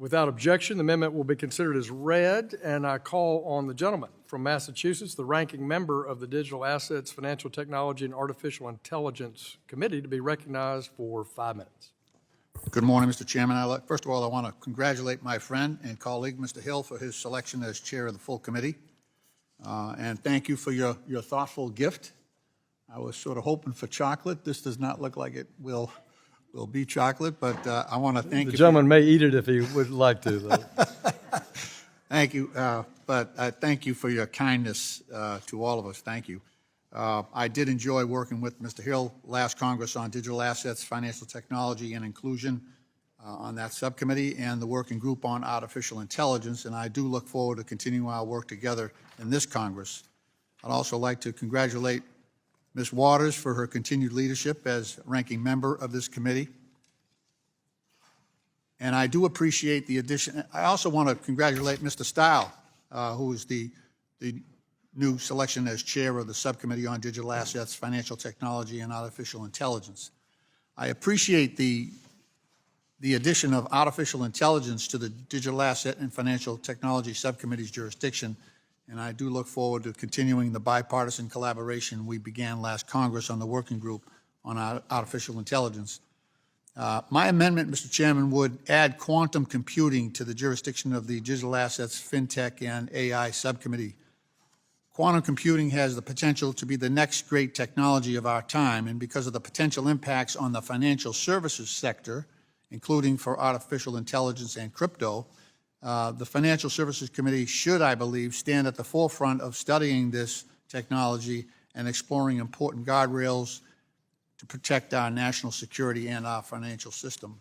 Without objection, the amendment will be considered as read, and I call on the gentleman from Massachusetts, the ranking member of the Digital Assets, Financial Technology, and Artificial Intelligence Committee, to be recognized for 5 minutes. Good morning, Mr. Chairman. First of all, I want to congratulate my friend and colleague, Mr. Hill, for his selection as chair of the full committee. And thank you for your thoughtful gift. I was sort of hoping for chocolate. This does not look like it will be chocolate, but I want to thank you. The gentleman may eat it if he would like to, though. Thank you, but thank you for your kindness to all of us. Thank you. I did enjoy working with Mr. Hill last Congress on digital assets, financial technology, and inclusion on that subcommittee, and the working group on artificial intelligence, and I do look forward to continuing our work together in this Congress. I'd also like to congratulate Ms. Waters for her continued leadership as ranking member of this committee. And I do appreciate the addition. I also want to congratulate Mr. Stile, who is the new selection as chair of the Subcommittee on Digital Assets, Financial Technology, and Artificial Intelligence. I appreciate the addition of artificial intelligence to the Digital Asset and Financial Technology Subcommittee's jurisdiction, and I do look forward to continuing the bipartisan collaboration we began last Congress on the working group on artificial intelligence. My amendment, Mr. Chairman, would add quantum computing to the jurisdiction of the Digital Assets, Fintech, and AI Subcommittee. Quantum computing has the potential to be the next great technology of our time, and because of the potential impacts on the financial services sector, including for artificial intelligence and crypto, the Financial Services Committee should, I believe, stand at the forefront of studying this technology and exploring important guardrails to protect our national security and our financial system.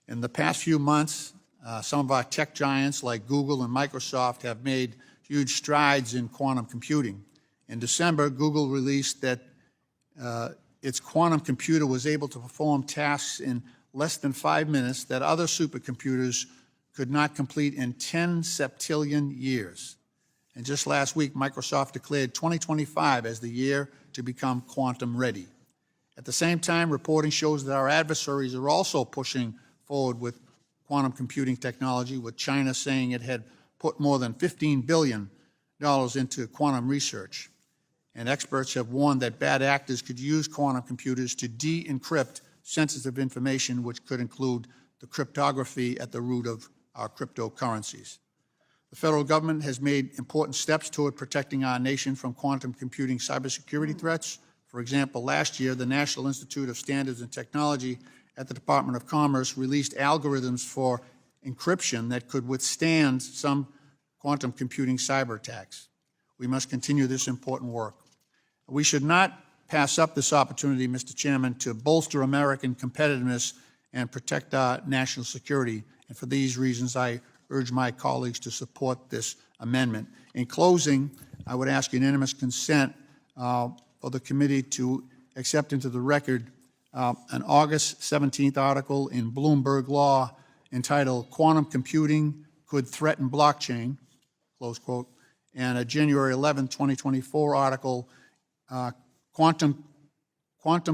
In the past few months, some of our tech giants like Google and Microsoft have made huge strides in quantum computing. In December, Google released that its quantum computer was able to perform tasks in less than 5 minutes that other supercomputers could not complete in 10 septillion years. And just last week, Microsoft declared 2025 as the year to become quantum ready. At the same time, reporting shows that our adversaries are also pushing forward with quantum computing technology, with China saying it had put more than $15 billion into quantum research. And experts have warned that bad actors could use quantum computers to de-encrypt sensitive information, which could include the cryptography at the root of our cryptocurrencies. The federal government has made important steps toward protecting our nation from quantum computing cybersecurity threats. For example, last year, the National Institute of Standards and Technology at the Department of Commerce released algorithms for encryption that could withstand some quantum computing cyber attacks. We must continue this important work. We should not pass up this opportunity, Mr. Chairman, to bolster American competitiveness and protect our national security. And for these reasons, I urge my colleagues to support this amendment. In closing, I would ask unanimous consent for the committee to accept into the record an August 17th article in Bloomberg Law entitled "Quantum Computing Could Threaten Blockchain," close quote, and a January 11, 2024 article, Quantum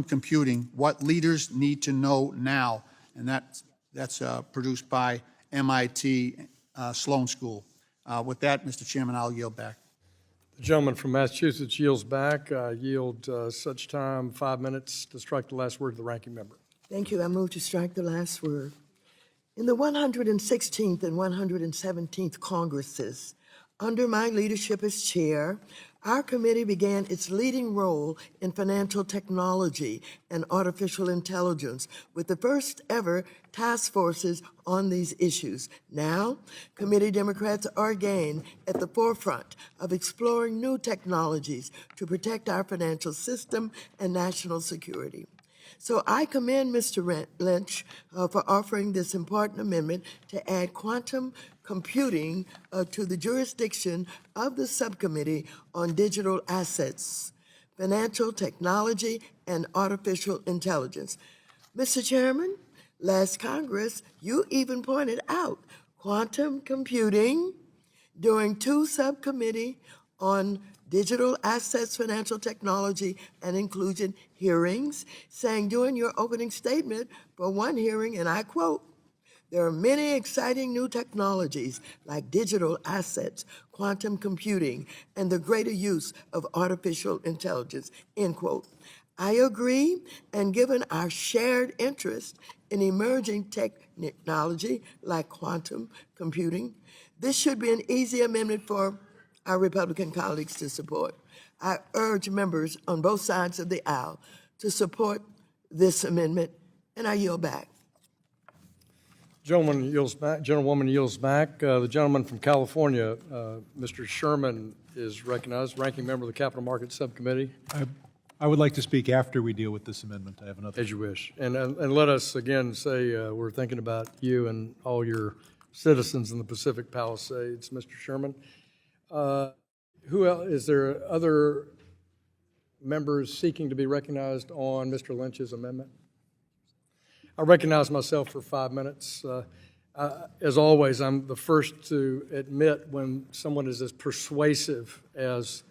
Computing, What Leaders Need to Know Now, and that's produced by MIT Sloan School. With that, Mr. Chairman, I'll yield back. The gentleman from Massachusetts yields back. Yield such time 5 minutes to strike the last word of the ranking member. Thank you. I move to strike the last word. In the 116th and 117th Congresses, under my leadership as chair, our committee began its leading role in financial technology and artificial intelligence with the first ever task forces on these issues. Now, committee Democrats are again at the forefront of exploring new technologies to protect our financial system and national security. So I commend Mr. Lynch for offering this important amendment to add quantum computing to the jurisdiction of the Subcommittee on Digital Assets, Financial Technology, and Artificial Intelligence. Mr. Chairman, last Congress, you even pointed out quantum computing during 2 subcommittee on digital assets, financial technology, and inclusion hearings, saying during your opening statement for one hearing, and I quote, There are many exciting new technologies like digital assets, quantum computing, and the greater use of artificial intelligence, end quote. I agree, and given our shared interest in emerging technology like quantum computing, this should be an easy amendment for our Republican colleagues to support. I urge members on both sides of the aisle to support this amendment, and I yield back. Gentlewoman yields back. The gentleman from California, Mr. Sherman, is recognized, ranking member of the Capital Markets Subcommittee. I would like to speak after we deal with this amendment. I have another. As you wish. And let us again say we're thinking about you and all your citizens in the Pacific Palisades, Mr. Sherman. Who else? Is there other members seeking to be recognized on Mr. Lynch's amendment? I recognize myself for 5 minutes. As always, I'm the first to admit when someone is as persuasive as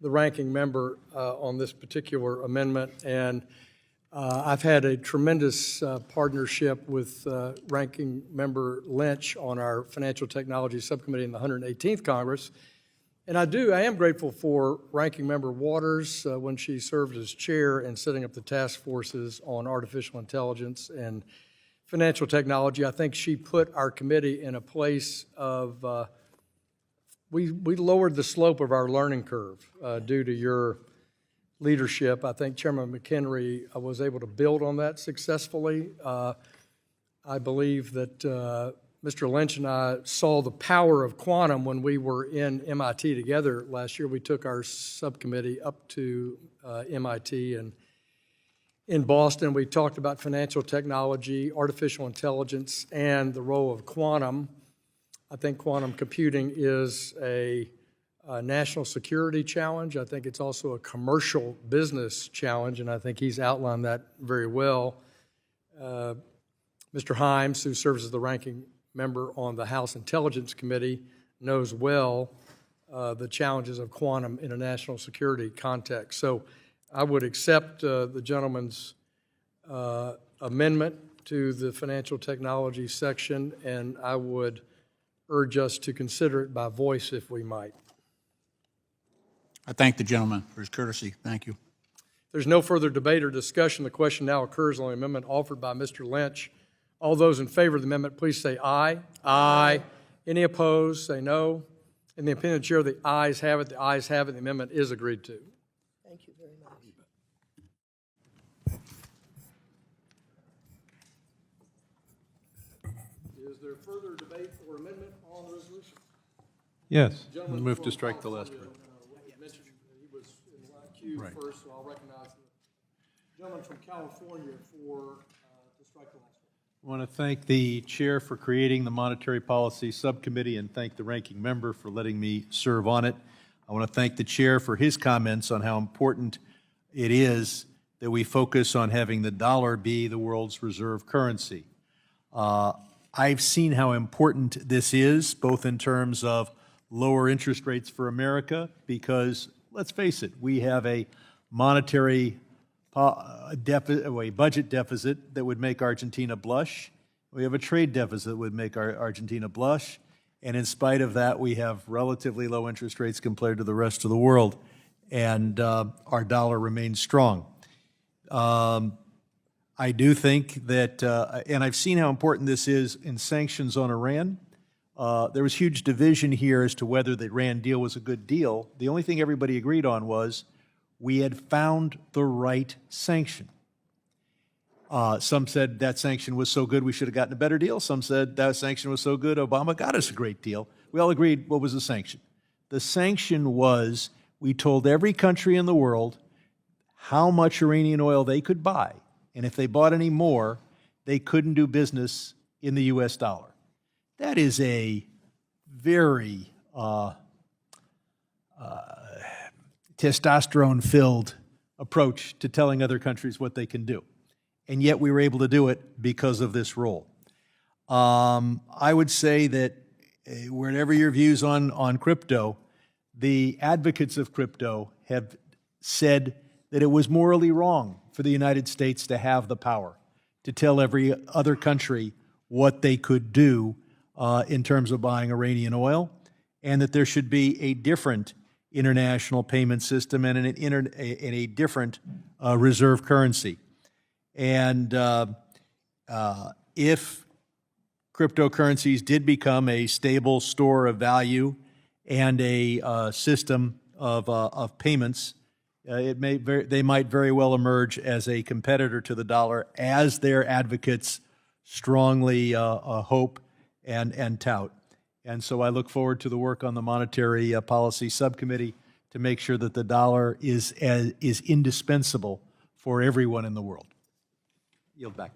the ranking member on this particular amendment, and I've had a tremendous partnership with ranking member Lynch on our Financial Technology Subcommittee in the 118th Congress, and I am grateful for ranking member Waters when she served as chair and setting up the task forces on artificial intelligence and financial technology. I think she put our committee in a place of we lowered the slope of our learning curve due to your leadership. I think Chairman McHenry was able to build on that successfully. I believe that Mr. Lynch and I saw the power of quantum when we were in MIT together last year. We took our subcommittee up to MIT, and in Boston we talked about financial technology, artificial intelligence, and the role of quantum. I think quantum computing is a national security challenge. I think it's also a commercial business challenge, and I think he's outlined that very well. Mr. Himes, who serves as the ranking member on the House Intelligence Committee, knows well the challenges of quantum in a national security context. So I would accept the gentleman's amendment to the financial technology section, and I would urge us to consider it by voice if we might. I thank the gentleman for his courtesy. Thank you. There's no further debate or discussion. The question now occurs on the amendment offered by Mr. Lynch. All those in favor of the amendment, please say aye. Aye. Any opposed, say no. In the opinion of the chair, the ayes have it. The ayes have it. The amendment is agreed to. Thank you very much. Is there further debate or amendment on the resolution? Yes. Gentleman Move from to strike the last California, word. mentioned he was in the queue Right. first, so I'll recognize the gentleman from California to strike the last word. I want to thank the chair for creating the Monetary Policy Subcommittee and thank the ranking member for letting me serve on it. I want to thank the chair for his comments on how important it is that we focus on having the dollar be the world's reserve currency. I've seen how important this is, both in terms of lower interest rates for America, because let's face it, we have a monetary budget deficit that would make Argentina blush. We have a trade deficit that would make Argentina blush. And in spite of that, we have relatively low interest rates compared to the rest of the world. And our dollar remains strong. I do think that, and I've seen how important this is in sanctions on Iran. There was huge division here as to whether the Iran deal was a good deal. The only thing everybody agreed on was we had found the right sanction. Some said that sanction was so good we should have gotten a better deal. Some said that sanction was so good Obama got us a great deal. We all agreed what was the sanction. The sanction was we told every country in the world how much Iranian oil they could buy, and if they bought any more, they couldn't do business in the U.S. dollar. That is a very testosterone-filled approach to telling other countries what they can do. And yet we were able to do it because of this rule. I would say that whatever your views on crypto, the advocates of crypto have said that it was morally wrong for the United States to have the power to tell every other country what they could do in terms of buying Iranian oil, and that there should be a different international payment system and a different reserve currency. And if cryptocurrencies did become a stable store of value and a system of payments, they might very well emerge as a competitor to the dollar, as their advocates strongly hope and tout. And so I look forward to the work on the Monetary Policy Subcommittee to make sure that the dollar is indispensable for everyone in the world. Yield back.